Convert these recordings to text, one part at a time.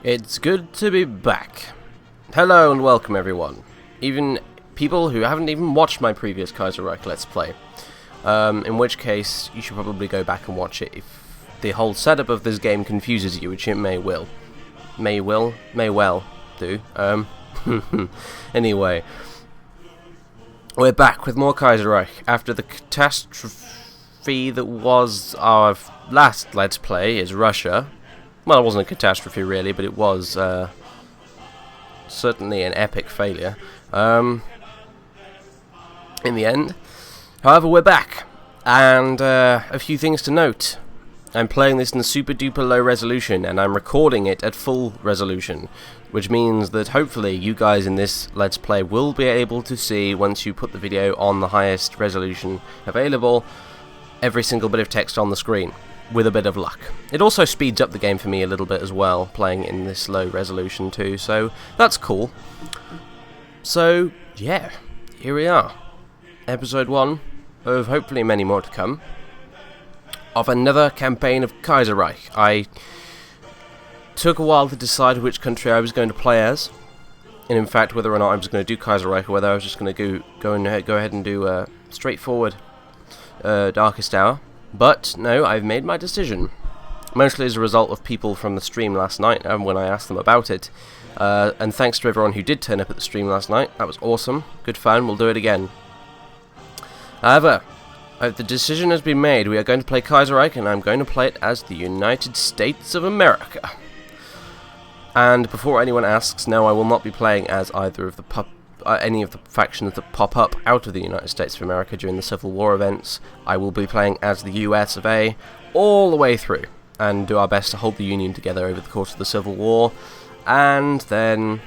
It's good to be back. Hello and welcome everyone. Even people who haven't even watched my previous Kaiserreich Let's Play. In which case, you should probably go back and watch it if the whole setup of this game confuses you, which it may well do. Anyway. We're back with more Kaiserreich after the catastrophe that was our last Let's Play is Russia. Well, it wasn't a catastrophe really, but it was certainly an epic failure in the end. However, we're back, and a few things to note. I'm playing this in super duper low resolution, and I'm recording it at full resolution, which means that hopefully you guys in this Let's Play will be able to see, once you put the video on the highest resolution available, every single bit of text on the screen, with a bit of luck. It also speeds up the game for me a little bit as well, playing in this low resolution too, so that's cool. So, yeah, here we are. Episode 1, of hopefully many more to come, of another campaign of Kaiserreich. I took a while to decide which country I was going to play as, and in fact whether or not I was going to do Kaiserreich or whether I was just going to go ahead and do straightforward Darkest Hour. But no, I've made my decision, mostly as a result of people from the stream last night when I asked them about it, and thanks to everyone who did turn up at the stream last night. That was awesome, good fun, we'll do it again. However, the decision has been made. We are going to play Kaiserreich, and I'm going to play it as the United States of America. And before anyone asks, no, I will not be playing as either of the any of the factions that pop up out of the United States of America during the Civil War events. I will be playing as the US of A all the way through, and do our best to hold the Union together over the course of the Civil War, and then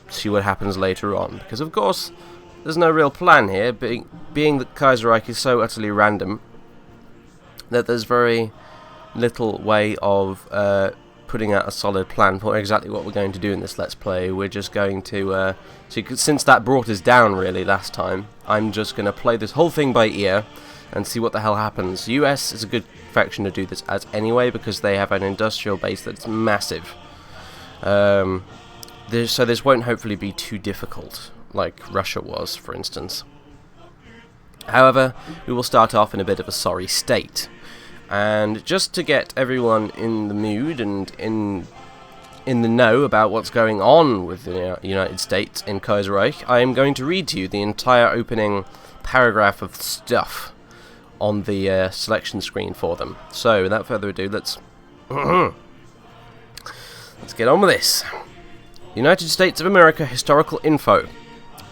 see what happens later on. Because of course, there's no real plan here, being that Kaiserreich is so utterly random that there's very little way of putting out a solid plan for exactly what we're going to do in this Let's Play. We're just going to, since that brought us down really last time, I'm just going to play this whole thing by ear and see what the hell happens. US is a good faction to do this as anyway, because they have an industrial base that's massive. So this won't hopefully be too difficult, like Russia was, for instance. However, we will start off in a bit of a sorry state. And just to get everyone in the mood and in the know about what's going on with the United States in Kaiserreich, I am going to read to you the entire opening paragraph of stuff on the selection screen for them. So, without further ado, let's get on with this. United States of America historical info.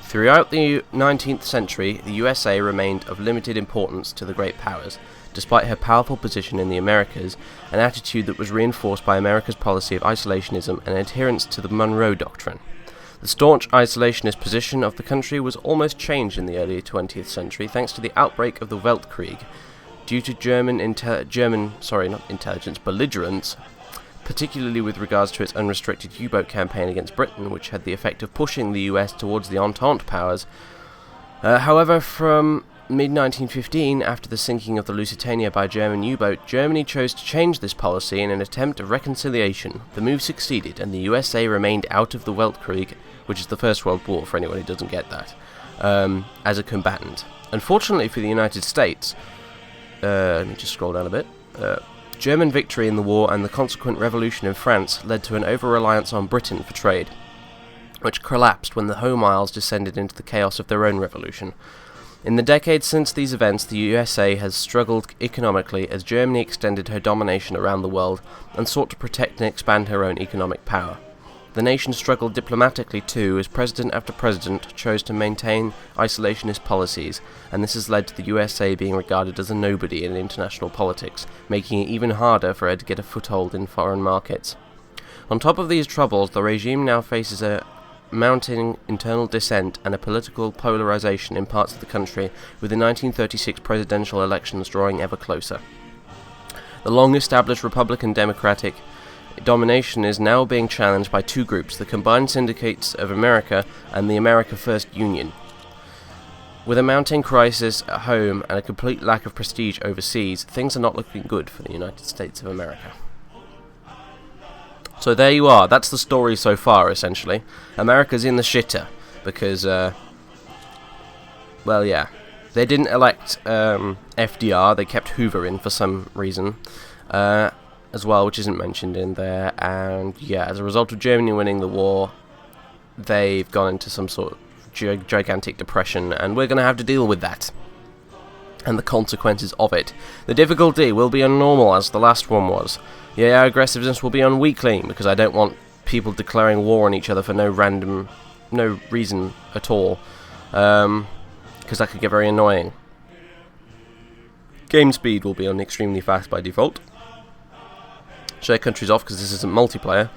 Throughout the 19th century, the USA remained of limited importance to the great powers, despite her powerful position in the Americas, an attitude that was reinforced by America's policy of isolationism and adherence to the Monroe Doctrine. The staunch isolationist position of the country was almost changed in the early 20th century thanks to the outbreak of the Weltkrieg, due to German belligerence, particularly with regards to its unrestricted U-boat campaign against Britain, which had the effect of pushing the US towards the Entente powers. However, from mid-1915, after the sinking of the Lusitania by a German U-boat, Germany chose to change this policy in an attempt of reconciliation. The move succeeded, and the USA remained out of the Weltkrieg, which is the First World War for anyone who doesn't get that, as a combatant. Unfortunately for the United States, let me just scroll down a bit, German victory in the war and the consequent revolution in France led to an over-reliance on Britain for trade, which collapsed when the Home Isles descended into the chaos of their own revolution. In the decades since these events, the USA has struggled economically as Germany extended her domination around the world and sought to protect and expand her own economic power. The nation struggled diplomatically too, as president after president chose to maintain isolationist policies, and this has led to the USA being regarded as a nobody in international politics, making it even harder for her to get a foothold in foreign markets. On top of these troubles, the regime now faces a mounting internal dissent and a political polarization in parts of the country, with the 1936 presidential elections drawing ever closer. The long-established Republican-Democratic domination is now being challenged by two groups, the Combined Syndicates of America and the America First Union. With a mounting crisis at home and a complete lack of prestige overseas, things are not looking good for the United States of America. So there you are. That's the story so far, essentially. America's in the shitter because, well, yeah, they didn't elect FDR. They kept Hoover in for some reason, as well, which isn't mentioned in there. And yeah, as a result of Germany winning the war, they've gone into some sort of gigantic depression, and we're going to have to deal with that and the consequences of it. The difficulty will be on normal, as the last one was. Yeah, aggressiveness will be on weakling, because I don't want people declaring war on each other for no reason at all, because that could get very annoying. Game speed will be on extremely fast by default. Share countries off, because this isn't multiplayer.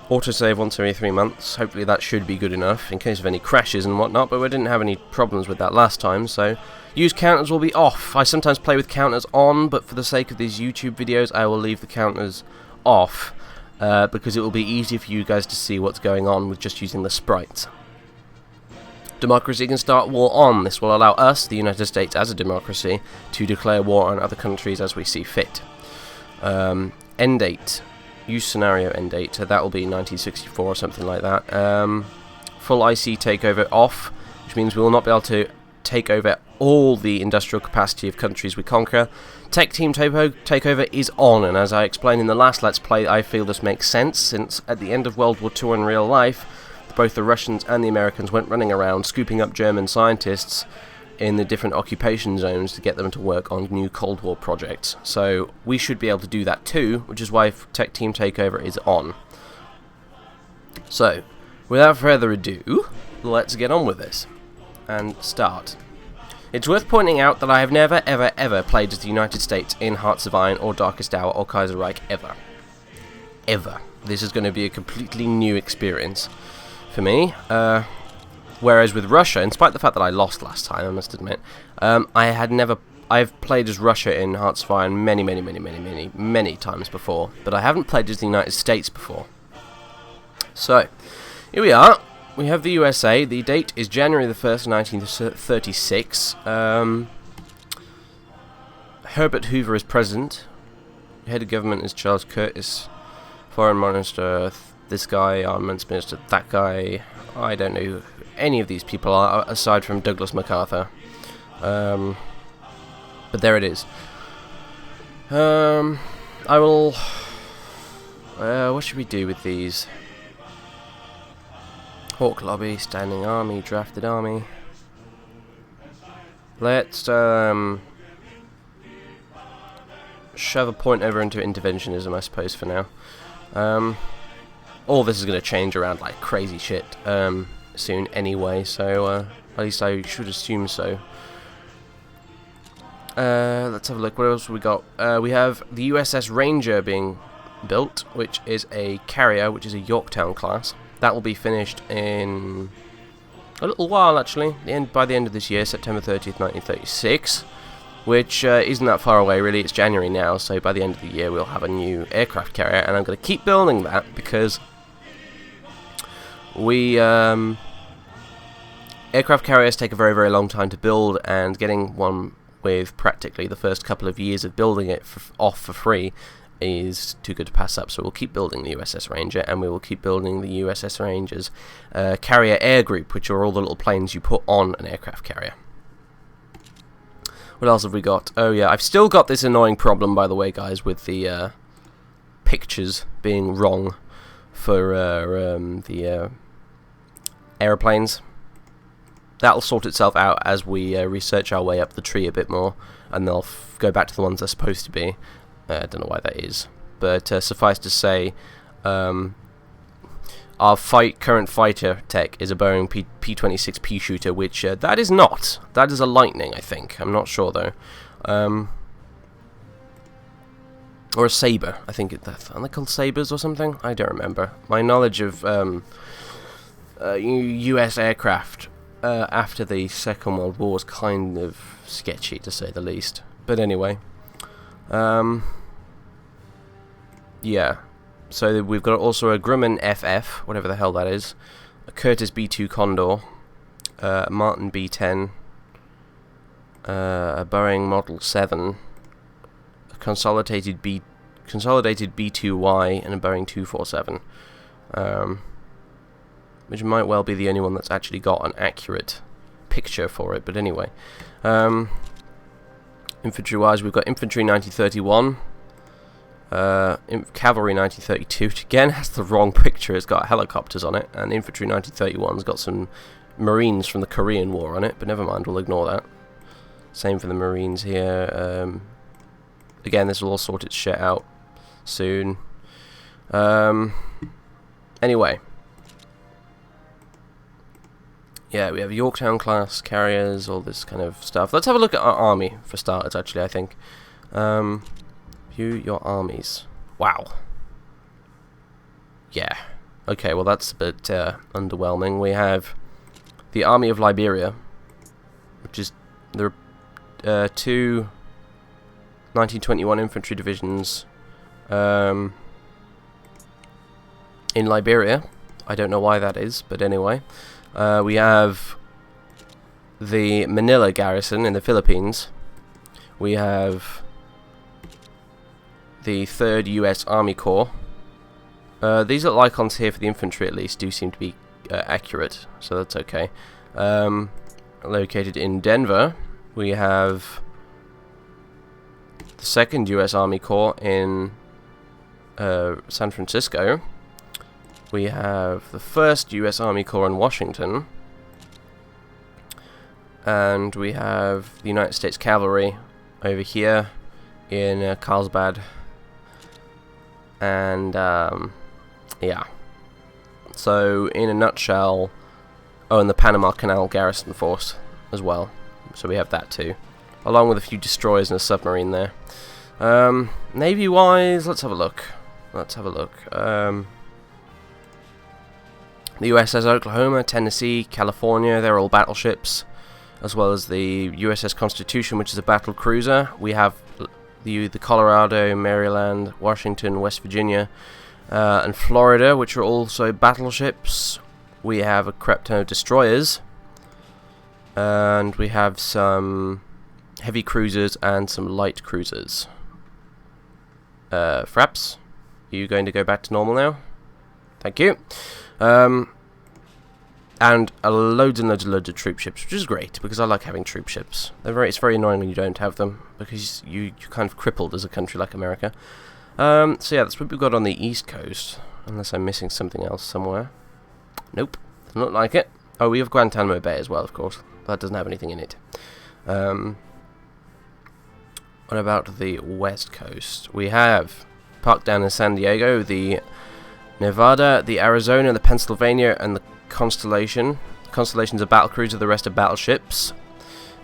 Autosave once every 3 months. Hopefully that should be good enough in case of any crashes and whatnot, but we didn't have any problems with that last time, so use counters will be off. I sometimes play with counters on, but for the sake of these YouTube videos I will leave the counters off, because it will be easy for you guys to see what's going on with just using the sprites. Democracy can start war on. This will allow us, the United States as a democracy, to declare war on other countries as we see fit. End date. Use scenario end date, so that will be 1964 or something like that. Full IC takeover off, which means we will not be able to take over all the industrial capacity of countries we conquer. Tech team takeover is on, and as I explained in the last Let's Play, I feel this makes sense, since at the end of World War II in real life, both the Russians and the Americans went running around scooping up German scientists in the different occupation zones to get them to work on new Cold War projects. So we should be able to do that too, which is why Tech Team Takeover is on. So, without further ado, let's get on with this and start. It's worth pointing out that I have never ever ever played as the United States in Hearts of Iron or Darkest Hour or Kaiserreich ever. Ever. This is going to be a completely new experience for me. Whereas with Russia, in spite of the fact that I lost last time, I must admit, I've played as Russia in Hearts of Iron many times before, but I haven't played as the United States before. So, here we are. We have the USA. The date is January the 1st, 1936. Herbert Hoover is president. Head of government is Charles Curtis. Foreign minister, this guy. Armaments minister, that guy. I don't know any of these people are, aside from Douglas MacArthur. But there it is. I will... what should we do with these? Hawk Lobby, Standing Army, Drafted Army. Let's shove a point over into interventionism, I suppose, for now. All this is going to change around like crazy shit soon anyway, so at least I should assume so. Let's have a look. What else have we got? We have the USS Ranger being built, which is a carrier, which is a Yorktown class. That will be finished in a little while, actually. By the end of this year, September 30th, 1936, which isn't that far away, really. It's January now, so by the end of the year we'll have a new aircraft carrier, and I'm going to keep building that because we aircraft carriers take a very long time to build, and getting one with practically the first couple of years of building it off for free is too good to pass up. So we'll keep building the USS Ranger, and we will keep building the USS Ranger's carrier air group, which are all the little planes you put on an aircraft carrier. What else have we got? Oh yeah, I've still got this annoying problem, by the way, guys, with the pictures being wrong for the aeroplanes. That'll sort itself out as we research our way up the tree a bit more, and they'll go back to the ones they're supposed to be. I don't know why that is, but suffice to say, our current fighter tech is a Boeing P-26 Pea Shooter, which that is not. That is a Lightning, I think. I'm not sure though. Or a Sabre, I think. Aren't they called Sabres or something? I don't remember. My knowledge of U.S. aircraft after the Second World War was kind of sketchy, to say the least. But anyway, yeah. So we've got also a Grumman FF, whatever the hell that is, a Curtiss B-2 Condor, a Martin B-10, a Boeing Model 7, a consolidated consolidated B-2Y and a Boeing 247. Which might well be the only one that's actually got an accurate picture for it, but anyway. Infantry-wise, we've got Infantry 1931, Cavalry 1932, which again has the wrong picture, it's got helicopters on it, and Infantry 1931's got some Marines from the Korean War on it, but never mind, we'll ignore that. Same for the Marines here. Again, this will all sort its shit out soon. Anyway. Yeah, we have Yorktown class carriers, all this kind of stuff. Let's have a look at our army for starters, actually, I think. View your armies. Wow. Yeah. Okay, well that's a bit underwhelming. We have the Army of Liberia, which is there are two 1921 infantry divisions in Liberia. I don't know why that is, but anyway. We have the Manila garrison in the Philippines. We have the 3rd US Army Corps. These little icons here for the infantry at least do seem to be accurate, so that's okay. Located in Denver, we have the 2nd US Army Corps in San Francisco. We have the 1st US Army Corps in Washington. And we have the United States Cavalry over here in Carlsbad. And, yeah. So, in a nutshell... Oh, and the Panama Canal Garrison Force as well. So we have that too. Along with a few destroyers and a submarine there. Navy-wise, let's have a look. The USS Oklahoma, Tennessee, California, they're all battleships, as well as the USS Constitution, which is a battle cruiser. We have the Colorado, Maryland, Washington, West Virginia, and Florida, which are also battleships. We have a crap ton of destroyers, and we have some heavy cruisers and some light cruisers. Fraps, are you going to go back to normal now? Thank you. And loads and loads of troop ships, which is great because I like having troop ships. It's very annoying when you don't have them because you're kind of crippled as a country like America. So yeah, that's what we've got on the East Coast, unless I'm missing something else somewhere. Nope, doesn't look like it. Oh, we have Guantanamo Bay as well, of course. But that doesn't have anything in it. What about the West Coast? We have parked down in San Diego the Nevada, the Arizona, the Pennsylvania, and the Constellation. Constellation's a battlecruiser, the rest are battleships.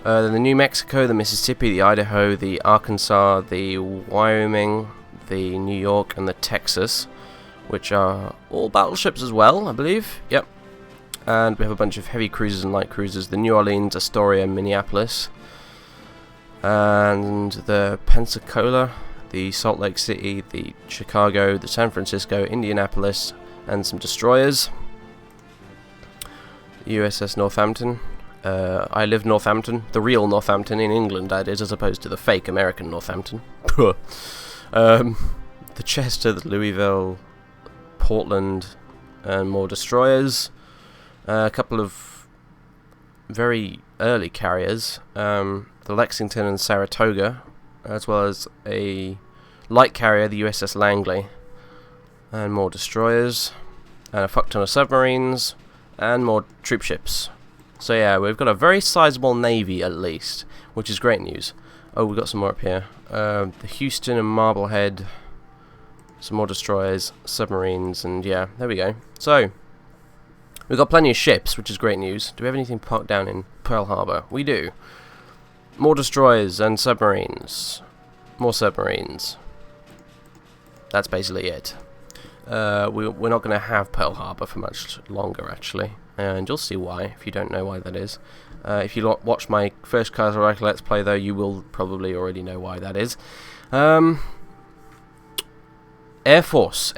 Then the New Mexico, the Mississippi, the Idaho, the Arkansas, the Wyoming, the New York, and the Texas, which are all battleships as well, I believe. Yep. And we have a bunch of heavy cruisers and light cruisers. The New Orleans, Astoria, Minneapolis. And the Pensacola, the Salt Lake City, the Chicago, the San Francisco, Indianapolis, and some destroyers. USS Northampton. I live Northampton, the real Northampton in England, that is, as opposed to the fake American Northampton. The Chester, the Louisville, Portland, and more destroyers. A couple of very early carriers, the Lexington and Saratoga, as well as a light carrier, the USS Langley, and more destroyers, and a fuck ton of submarines, and more troop ships. So yeah, we've got a very sizable navy at least, which is great news. Oh, we've got some more up here. The Houston and Marblehead, some more destroyers, submarines, and yeah, there we go. So, we've got plenty of ships, which is great news. Do we have anything parked down in Pearl Harbor? We do. More destroyers and submarines. More submarines. That's basically it. We're not going to have Pearl Harbor for much longer, actually. And you'll see why, if you don't know why that is. If you watch my first Kaiserreich Let's Play, though, you will probably already know why that is. Air Force.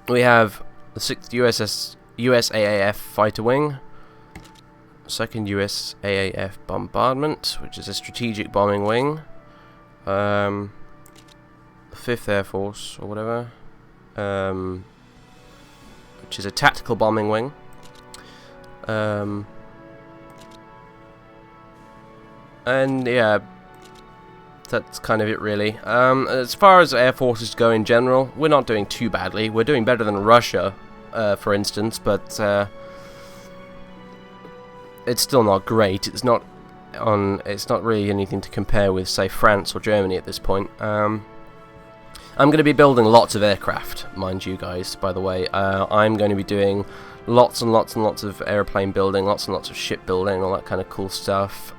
We have the 6th USAAF Fighter Wing, 2nd USAAF Bombardment, which is a strategic bombing wing. 5th Air Force, or whatever, which is a tactical bombing wing. And yeah, that's kind of it really. As far as air forces go in general, we're not doing too badly. We're doing better than Russia, for instance, but it's still not great. It's not really anything to compare with, say, France or Germany at this point. I'm going to be building lots of aircraft, mind you guys, by the way. I'm going to be doing lots and lots and lots of airplane building, lots and lots of ship building, all that kind of cool stuff.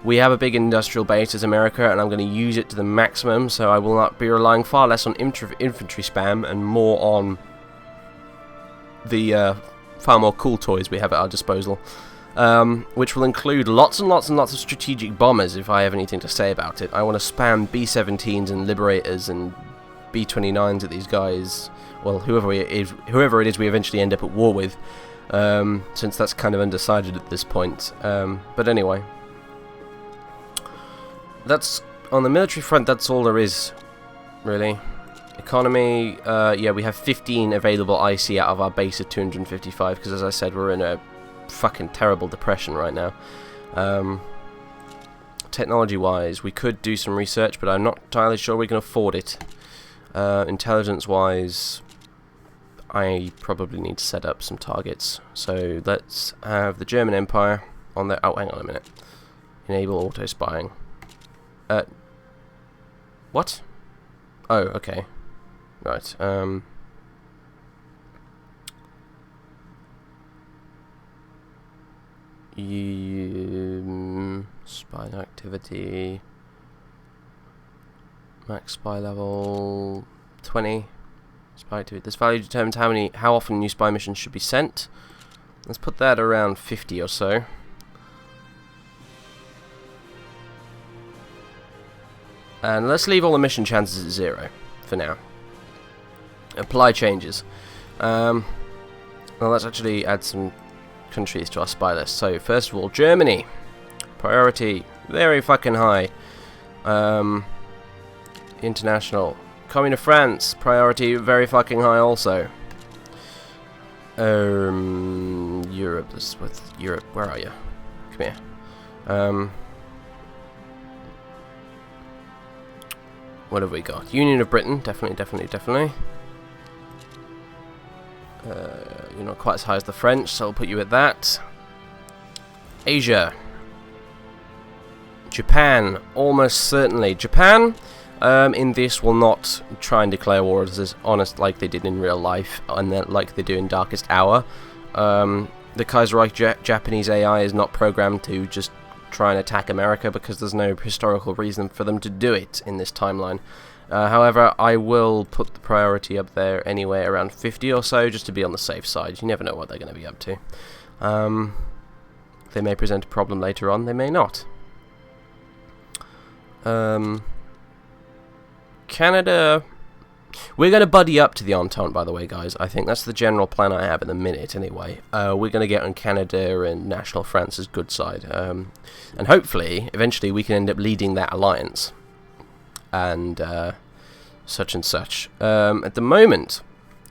We have a big industrial base as America, and I'm going to use it to the maximum, so I will not be relying far less on infantry spam and more on the far more cool toys we have at our disposal, which will include lots and lots and lots of strategic bombers, if I have anything to say about it. I want to spam B-17s and Liberators and B-29s at these guys, well, whoever it is we eventually end up at war with, since that's kind of undecided at this point. But anyway, that's on the military front. That's all there is, really. Economy, yeah, we have 15 available IC out of our base of 255, because as I said, we're in a fucking terrible depression right now. Technology-wise, we could do some research, but I'm not entirely sure we can afford it. Intelligence-wise, I probably need to set up some targets. So let's have the German Empire on there. Oh, hang on a minute. Enable auto-spying. What? Oh, okay. Right, spy activity. Max spy level 20. Spy activity. This value determines how often new spy missions should be sent. Let's put that around 50 or so. And let's leave all the mission chances at 0 for now. Apply changes. Well, let's actually add some countries to our spy list. So, first of all, Germany. Priority, very fucking high. International. Commune of France, priority, very fucking high also. Europe, this is with Europe, where are you? Come here. What have we got? Union of Britain, definitely. You're not quite as high as the French, so I'll put you at that. Asia. Japan, almost certainly. Japan, in this, will not try and declare war as honest like they did in real life, and like they do in Darkest Hour. The Kaiserreich Japanese AI is not programmed to just try and attack America, because there's no historical reason for them to do it in this timeline. However, I will put the priority up there anyway, around 50 or so, just to be on the safe side. You never know what they're going to be up to. They may present a problem later on, they may not. Canada, we're going to buddy up to the Entente, by the way, guys. I think that's the general plan I have at the minute, anyway. We're going to get on Canada and National France's good side. And hopefully, eventually, we can end up leading that alliance. And such and such. At the moment,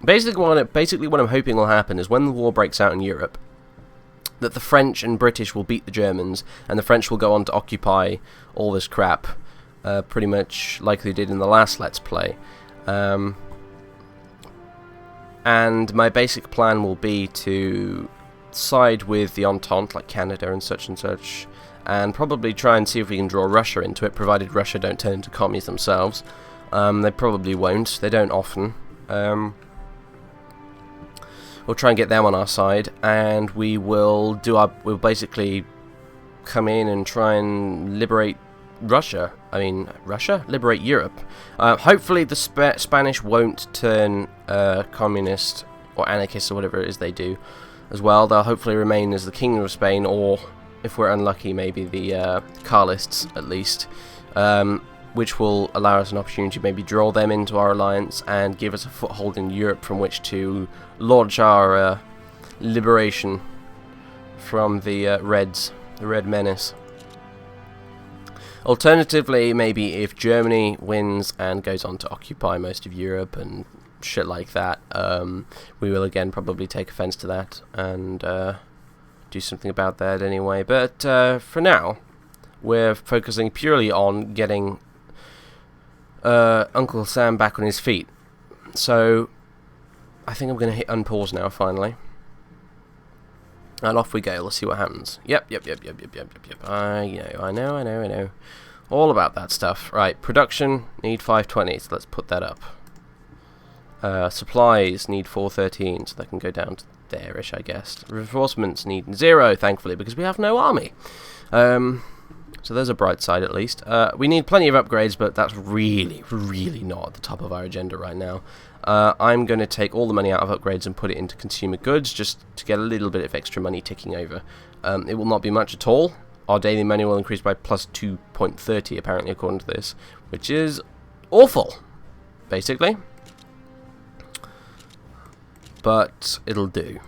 basically what I'm hoping will happen is when the war breaks out in Europe, that the French and British will beat the Germans, and the French will go on to occupy all this crap, pretty much like they did in the last Let's Play. And my basic plan will be to side with the Entente, like Canada and such, and probably try and see if we can draw Russia into it, provided Russia don't turn into commies themselves. They probably won't, they don't often. We'll try and get them on our side, and we'll basically come in and try and liberate Russia. Liberate Europe. Hopefully the Spanish won't turn communist or anarchist or whatever it is they do as well. They'll hopefully remain as the Kingdom of Spain, or if we're unlucky, maybe the Carlists at least, which will allow us an opportunity to maybe draw them into our alliance and give us a foothold in Europe from which to launch our liberation from the Reds, the Red Menace. Alternatively, maybe if Germany wins and goes on to occupy most of Europe and shit like that, we will again probably take offense to that and do something about that anyway. But for now, we're focusing purely on getting Uncle Sam back on his feet. So I think I'm going to hit unpause now, finally. And off we go. Let's see what happens. Yep. I know. All about that stuff. Right, production, need 520, so let's put that up. Supplies need 413, so that can go down to there-ish, I guess. Reinforcements need 0, thankfully, because we have no army. So there's a bright side, at least. We need plenty of upgrades, but that's really, really not at the top of our agenda right now. I'm going to take all the money out of upgrades and put it into consumer goods, just to get a little bit of extra money ticking over. It will not be much at all. Our daily money will increase by plus 2.30, apparently, according to this, which is awful, basically. But it'll do.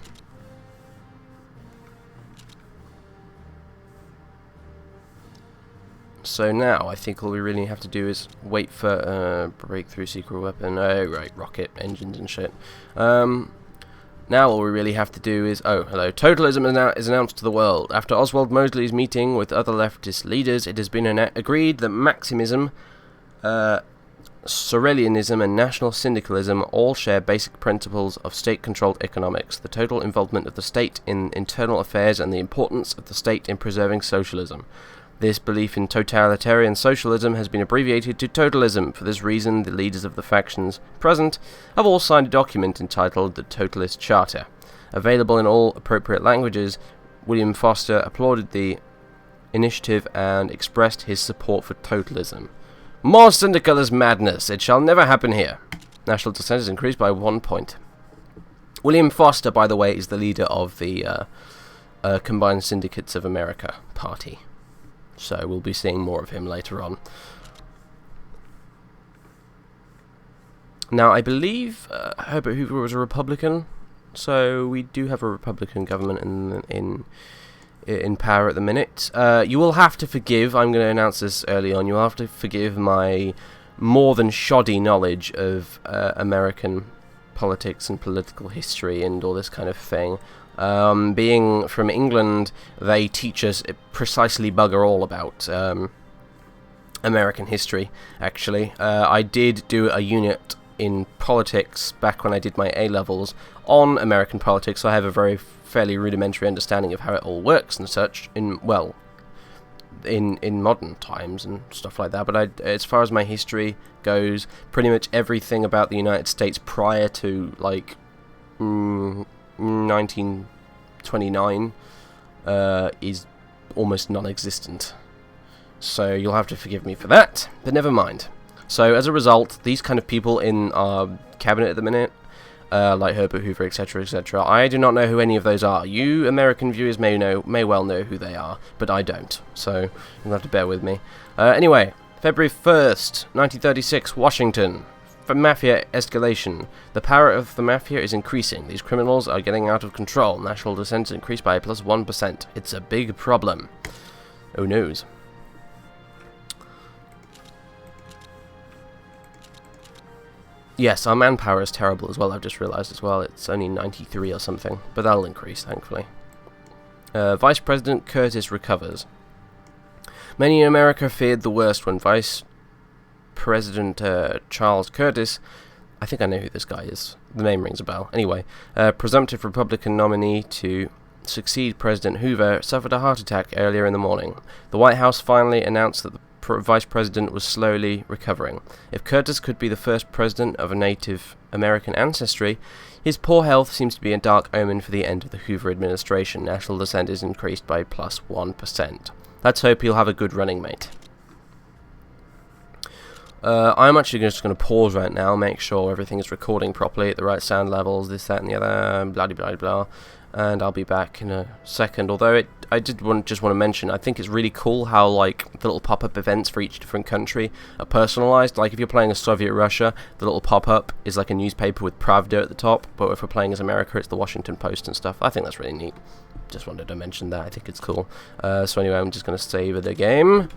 So now, I think all we really have to do is wait for breakthrough secret weapon. Oh, right, rocket engines and shit. Now all we really have to do is... Oh, hello. Totalism is announced to the world. After Oswald Mosley's meeting with other leftist leaders, it has been agreed that Maximism, Sorelianism and National Syndicalism all share basic principles of state-controlled economics, the total involvement of the state in internal affairs and the importance of the state in preserving socialism. This belief in totalitarian socialism has been abbreviated to Totalism. For this reason, the leaders of the factions present have all signed a document entitled the Totalist Charter. Available in all appropriate languages, William Foster applauded the initiative and expressed his support for Totalism. More syndicalist madness! It shall never happen here. National dissent is increased by 1 point. William Foster, by the way, is the leader of the Combined Syndicates of America party. So we'll be seeing more of him later on. Now, I believe Herbert Hoover was a Republican, so we do have a Republican government in power at the minute. You will have to forgive, I'm going to announce this early on, you will have to forgive my more than shoddy knowledge of American politics and political history and all this kind of thing. Being from England, they teach us precisely bugger all about American history, actually. I did do a unit in politics back when I did my A-levels on American politics, so I have a fairly rudimentary understanding of how it all works and such, in modern times and stuff like that. But as far as my history goes, pretty much everything about the United States prior to, like, 1929 is almost non-existent. So you'll have to forgive me for that, but never mind. So as a result, these kind of people in our cabinet at the minute, like Herbert Hoover, etc., etc., I do not know who any of those are. You American viewers may well know who they are, but I don't. So you'll have to bear with me. Anyway, February 1st, 1936, Washington. For mafia escalation. The power of the mafia is increasing. These criminals are getting out of control. National dissent is increased by plus 1%. It's a big problem. Who knows? Yes, our manpower is terrible as well, I've just realised as well. It's only 93 or something, but that'll increase, thankfully. Vice President Curtis recovers. Many in America feared the worst when Vice President Charles Curtis, I think I know who this guy is, the name rings a bell, anyway, presumptive Republican nominee to succeed President Hoover, suffered a heart attack earlier in the morning. The White House finally announced that the Vice President was slowly recovering. If Curtis could be the first president of a Native American ancestry, his poor health seems to be a dark omen for the end of the Hoover administration. National dissent is increased by plus 1%. Let's hope he'll have a good running mate. I'm actually just going to pause right now, make sure everything is recording properly at the right sound levels, this, that, and the other, blah, blah, blah, blah, and I'll be back in a second. Although I just want to mention, I think it's really cool how, like, the little pop-up events for each different country are personalised. Like, if you're playing as Soviet Russia, the little pop-up is like a newspaper with Pravda at the top, but if we're playing as America, it's the Washington Post and stuff. I think that's really neat. Just wanted to mention that. I think it's cool. So anyway, I'm just going to save the game.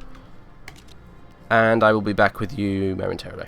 and I will be back with you momentarily.